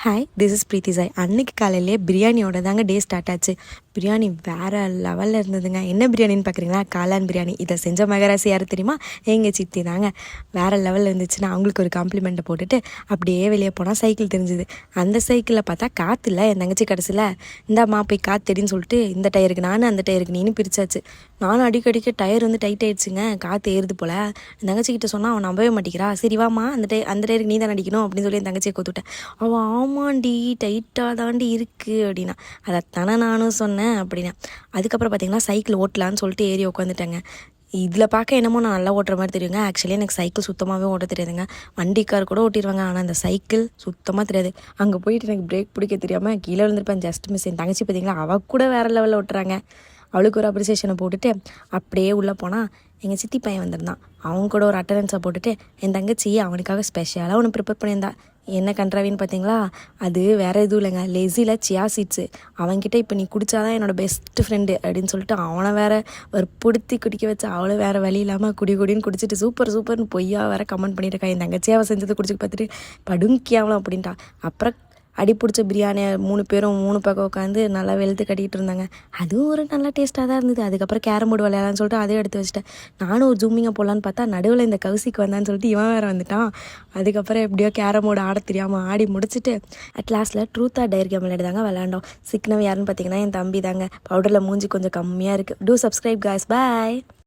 Hi, this is பிரீத்தி சாய். அன்னைக்கு காலையிலேயே பிரியாணியோட தாங்க டே ஸ்டார்ட் ஆச்சு. பிரியாணி வேறு லெவலில் இருந்ததுங்க. என்ன பிரியாணின்னு பார்க்குறீங்களா? காளான் பிரியாணி. இதை செஞ்ச மகராசி யார் தெரியுமா? எங்கள் சித்தி தாங்க. வேறு லெவலில் இருந்துச்சுன்னா அவங்களுக்கு ஒரு காம்ப்ளிமெண்ட்டை போட்டுட்டு அப்படியே வெளியே போனால் சைக்கிள் தெரிஞ்சுது. அந்த சைக்கிளில் பார்த்தா காற்று இல்லை. என் தங்கச்சி கடைசியில் இந்தாம்மா போய் காற்றுடின்னு சொல்லிட்டு இந்த டயருக்கு நான், அந்த டயருக்கு நீனு பிரிச்சாச்சு. நானும் அடிக்கடிக்க டயர் வந்து டைட் ஆகிடுச்சுங்க. காற்று ஏறுது போல். என் தங்கச்சிக்கிட்ட சொன்னால் அவன் நம்பவே மாட்டேங்கிறா. சரி வாமா, அந்த டயருக்கு நீ தான் அடிக்கணும் அப்படின்னு சொல்லி என் தங்கச்சியை கொத்துவிட்டேன். அவன் ஆமாண்டி டைட்டாக தாண்டி இருக்குது அப்படின்னா. அதைத்தானே நானும் சொன்னேன் அப்படின்னா. அதுக்கப்புறம் பார்த்தீங்கன்னா சைக்கிள் ஓட்டலான்னு சொல்லிட்டு ஏறி உட்காந்துட்டேங்க. இதில் பார்க்க என்னமோ நான் நல்லா ஓட்டுற மாதிரி தெரியுங்க. ஆக்சுவலி எனக்கு சைக்கிள் சுத்தமாகவே ஓட்ட தெரியாதுங்க. வண்டி கார் கூட ஓட்டிடுவாங்க, ஆனால் அந்த சைக்கிள் சுத்தமாக தெரியாது. அங்கே போயிட்டு எனக்கு பிரேக் பிடிக்க தெரியாமல் கீழே விழுந்திருப்பேன். Just miss. என் தங்கச்சி பார்த்தீங்களா, அவள் கூட வேறு லெவலில் ஓட்டுறாங்க. அவளுக்கு ஒரு அப்ரிசியேஷனை போட்டுட்டு அப்படியே உள்ளே போனால் எங்கள் சித்தி பையன் வந்திருந்தான். அவங்க கூட ஒரு அட்டண்டன்ஸை போட்டுட்டு என் தங்கச்சி அவனுக்காக ஸ்பெஷலாக ஒன்று ப்ரிப்பேர் பண்ணியிருந்தா. என்ன கண்ட்ராவின்னு பார்த்தீங்களா? அது வேறு எதுவும் இல்லைங்க, லெஸியில் சியா சீட்ஸு. அவன்கிட்ட இப்போ நீ குடித்தாதான் என்னோடய பெஸ்ட் ஃப்ரெண்டு அப்படின்னு சொல்லிட்டு அவனை வேறு வற்புறுத்தி குடிக்க வச்சு அவளை வேறு வழி இல்லாமல் குடின்னு குடிச்சிட்டு சூப்பர்னு பொய்யா வேறு கமெண்ட் பண்ணியிருக்கா. என் தங்கச்சியாக அவள் செஞ்சதை குடிச்சு பார்த்துட்டு படுங்கியாவலாம் அப்படின்ட்டா. அப்புறம் அடி பிடிச்ச பிரியாணியை 3 பேரும் 3 பக்கம் உட்காந்து நல்லா வெளுத்து கட்டிகிட்டு இருந்தாங்க. அதுவும் ஒரு நல்ல டேஸ்ட்டாக தான் இருந்தது. அதுக்கப்புறம் கேரம் போர்டு விளையாடலான்னு சொல்லிட்டு அதையும் எடுத்து வச்சுட்டேன். நானும் ஒரு ஜூமிங்கை போடலான்னு பார்த்தா நடுவில் இந்த கவுசிக்கு வந்தான்னு சொல்லிட்டு இவன் வேறு வந்துட்டான். அதுக்கப்புறம் எப்படியோ கேரம் போர்டு ஆட தெரியாமல் ஆடி முடிச்சுட்டு அட் லாஸ்ட்டில் ட்ரூத் ஆர் டேர் கேம் விளையாடுதாங்க விளையாண்டோம். சிக்னவ் யாருன்னு பார்த்தீங்கன்னா என் தம்பி தாங்க. பவுடரில் மூஞ்சி கொஞ்சம் கம்மியாக இருக்குது. Two subscribe guys. பாய்.